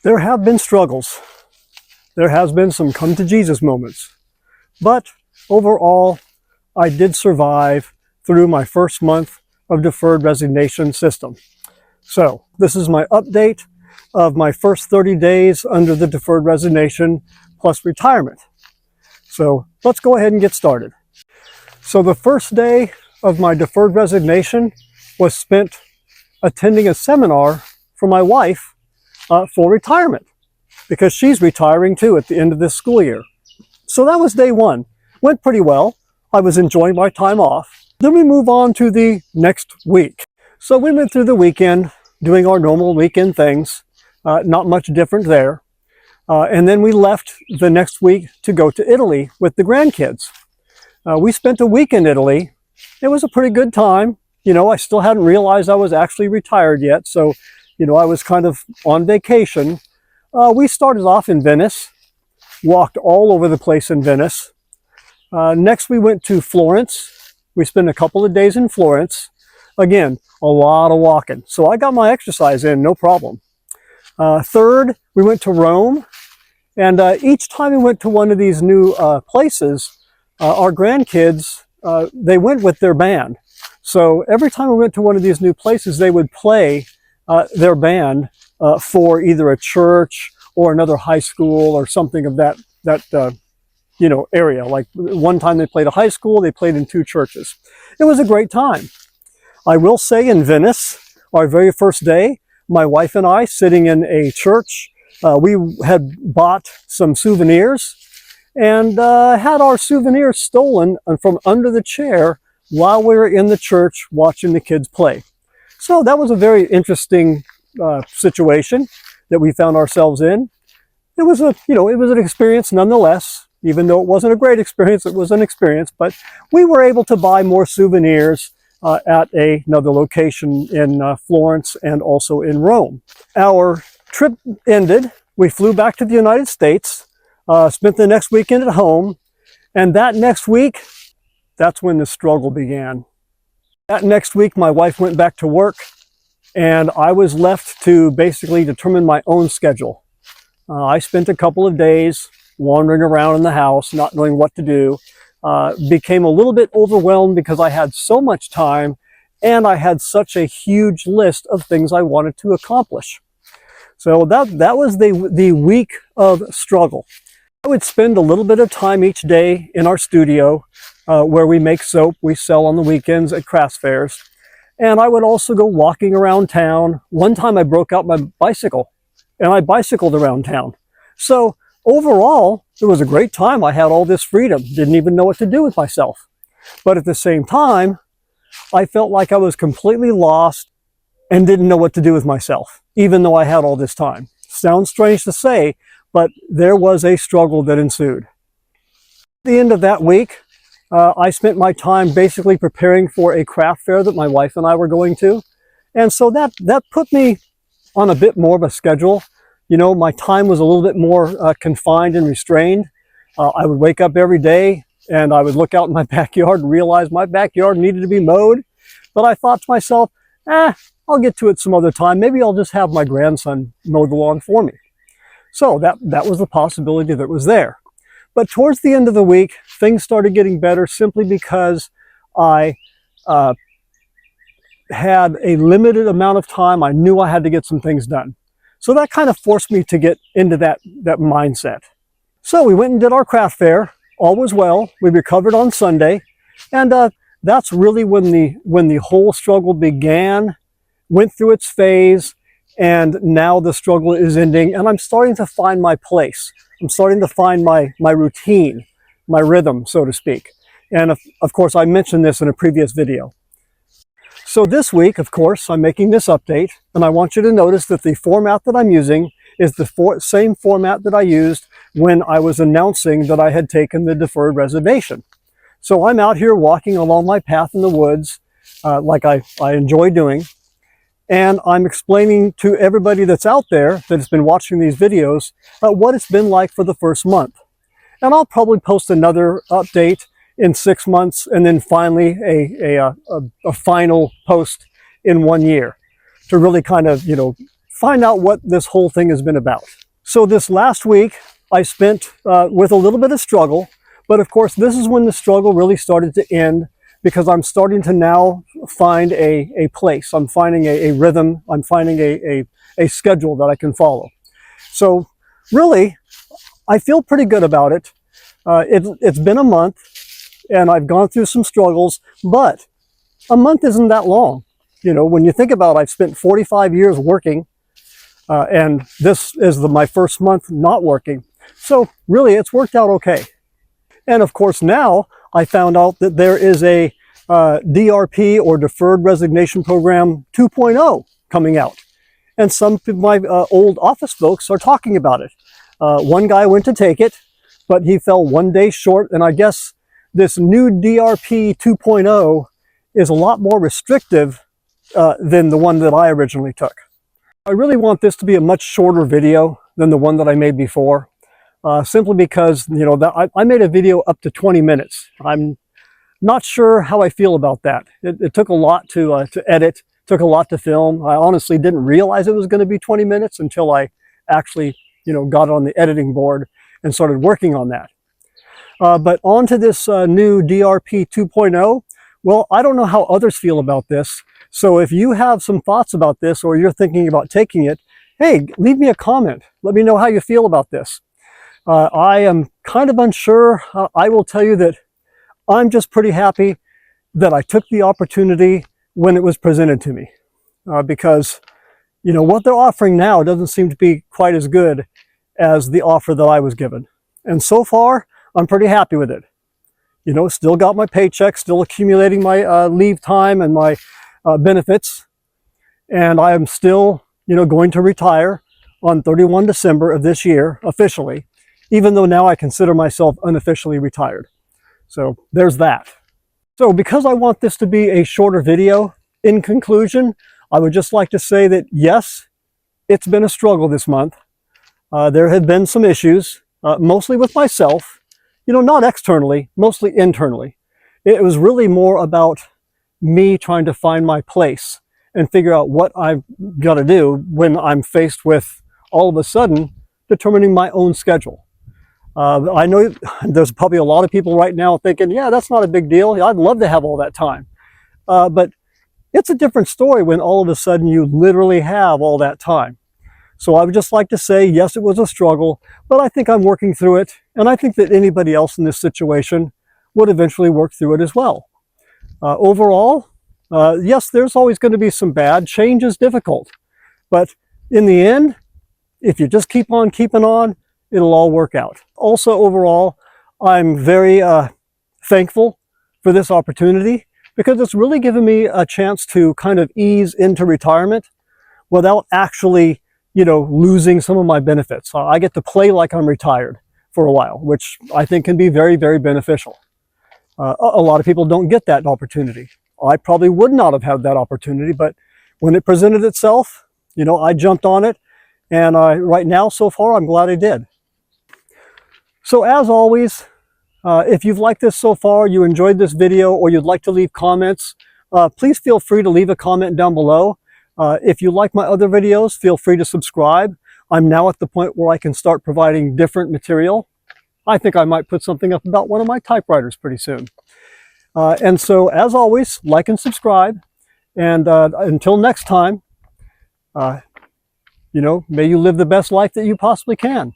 There have been struggles. There has been some come to Jesus moments. But overall, I did survive through my first month of deferred resignation system. So this is my update of my first 30 days under the deferred resignation plus retirement. So let's go ahead and get started. So the first day of my deferred resignation was spent attending a seminar for my wife for retirement, because she's retiring too at the end of this school year. So that was day one. Went pretty well. I was enjoying my time off. Then we move on to the next week. So we went through the weekend doing our normal weekend things. Not much different there. And then we left the next week to go to Italy with the grandkids. We spent a week in Italy. It was a pretty good time. You know, I still hadn't realized I was actually retired yet. So, you know, I was kind of on vacation. We started off in Venice, walked all over the place in Venice. Next, we went to Florence. We spent a couple of days in Florence. Again, a lot of walking. So I got my exercise in, no problem. Third, we went to Rome. And each time we went to one of these new places, our grandkids, they went with their band. So every time we went to one of these new places, they would play their band for either a church or another high school or something of that you know, area. Like one time they played a high school, they played in 2 churches. It was a great time. I will say in Venice, our very first day, my wife and I sitting in a church, we had bought some souvenirs and had our souvenirs stolen from under the chair while we were in the church watching the kids play. So that was a very interesting situation that we found ourselves in. It was it was an experience nonetheless. Even though it wasn't a great experience, it was an experience. But we were able to buy more souvenirs at another location in Florence and also in Rome. Our trip ended. We flew back to the United States, spent the next weekend at home, and that next week, that's when the struggle began. That next week, my wife went back to work, and I was left to basically determine my own schedule. I spent a couple of days wandering around in the house, not knowing what to do. Became a little bit overwhelmed because I had so much time and I had such a huge list of things I wanted to accomplish. So that was the week of struggle. I would spend a little bit of time each day in our studio where we make soap we sell on the weekends at craft fairs. And I would also go walking around town. One time I broke out my bicycle and I bicycled around town. So overall, it was a great time. I had all this freedom, didn't even know what to do with myself. But at the same time, I felt like I was completely lost and didn't know what to do with myself, even though I had all this time. Sounds strange to say, but there was a struggle that ensued. At the end of that week, I spent my time basically preparing for a craft fair that my wife and I were going to. And so that put me on a bit more of a schedule. You know, my time was a little bit more confined and restrained. I would wake up every day and I would look out in my backyard and realize my backyard needed to be mowed. But I thought to myself, I'll get to it some other time. Maybe I'll just have my grandson mow the lawn for me. So that was the possibility that was there. But towards the end of the week, things started getting better simply because I had a limited amount of time. I knew I had to get some things done. So that kind of forced me to get into that mindset. So we went and did our craft fair. All was well. We recovered on Sunday. And that's really when the whole struggle began, went through its phase, and now the struggle is ending. And I'm starting to find my place. I'm starting to find my routine, my rhythm, so to speak. And of course, I mentioned this in a previous video. So this week, of course, I'm making this update, and I want you to notice that the format that I'm using is the same format that I used when I was announcing that I had taken the deferred resignation. So I'm out here walking along my path in the woods, like I enjoy doing, and I'm explaining to everybody that's out there that has been watching these videos what it's been like for the first month. And I'll probably post another update in 6 months, and then finally a final post in 1 year to really kind of, find out what this whole thing has been about. So this last week I spent with a little bit of struggle, but of course this is when the struggle really started to end, because I'm starting to now find a place. I'm finding a rhythm. I'm finding a schedule that I can follow. So really, I feel pretty good about it. It's been a month and I've gone through some struggles, but a month isn't that long. You know, when you think about it, I've spent 45 years working, and this is my first month not working. So really, it's worked out okay. And of course, now I found out that there is a DRP, or Deferred Resignation Program 2.0, coming out. And some of my old office folks are talking about it. One guy went to take it, but he fell 1 day short. And I guess this new DRP 2.0 is a lot more restrictive than the one that I originally took. I really want this to be a much shorter video than the one that I made before, simply because, you know, I made a video up to 20 minutes. I'm not sure how I feel about that. It took a lot to edit, took a lot to film. I honestly didn't realize it was going to be 20 minutes until I actually, you know, got on the editing board and started working on that. But on to this new DRP 2.0. Well, I don't know how others feel about this. So if you have some thoughts about this, or you're thinking about taking it, hey, leave me a comment. Let me know how you feel about this. I am kind of unsure. I will tell you that I'm just pretty happy that I took the opportunity when it was presented to me, because, you know, what they're offering now doesn't seem to be quite as good as the offer that I was given. And so far, I'm pretty happy with it. You know, still got my paycheck, still accumulating my leave time and my benefits. And I am still, you know, going to retire on 31 December of this year, officially, even though now I consider myself unofficially retired. So there's that. So because I want this to be a shorter video, in conclusion, I would just like to say that yes, it's been a struggle this month. There have been some issues, mostly with myself, you know, not externally, mostly internally. It was really more about me trying to find my place and figure out what I've got to do when I'm faced with, all of a sudden, determining my own schedule. I know there's probably a lot of people right now thinking, yeah, that's not a big deal. I'd love to have all that time. But it's a different story when all of a sudden you literally have all that time. So I would just like to say, yes, it was a struggle, but I think I'm working through it. And I think that anybody else in this situation would eventually work through it as well. Overall, yes, there's always going to be some bad. Change is difficult. But in the end, if you just keep on keeping on, it'll all work out. Also, overall, I'm very thankful for this opportunity, because it's really given me a chance to kind of ease into retirement without actually, you know, losing some of my benefits. I get to play like I'm retired for a while, which I think can be very, very beneficial. A lot of people don't get that opportunity. I probably would not have had that opportunity, but when it presented itself, you know, I jumped on it, and right now, so far, I'm glad I did. So as always, if you've liked this so far, you enjoyed this video, or you'd like to leave comments, please feel free to leave a comment down below. If you like my other videos, feel free to subscribe. I'm now at the point where I can start providing different material. I think I might put something up about one of my typewriters pretty soon. And so, as always, like and subscribe. And until next time, you know, may you live the best life that you possibly can.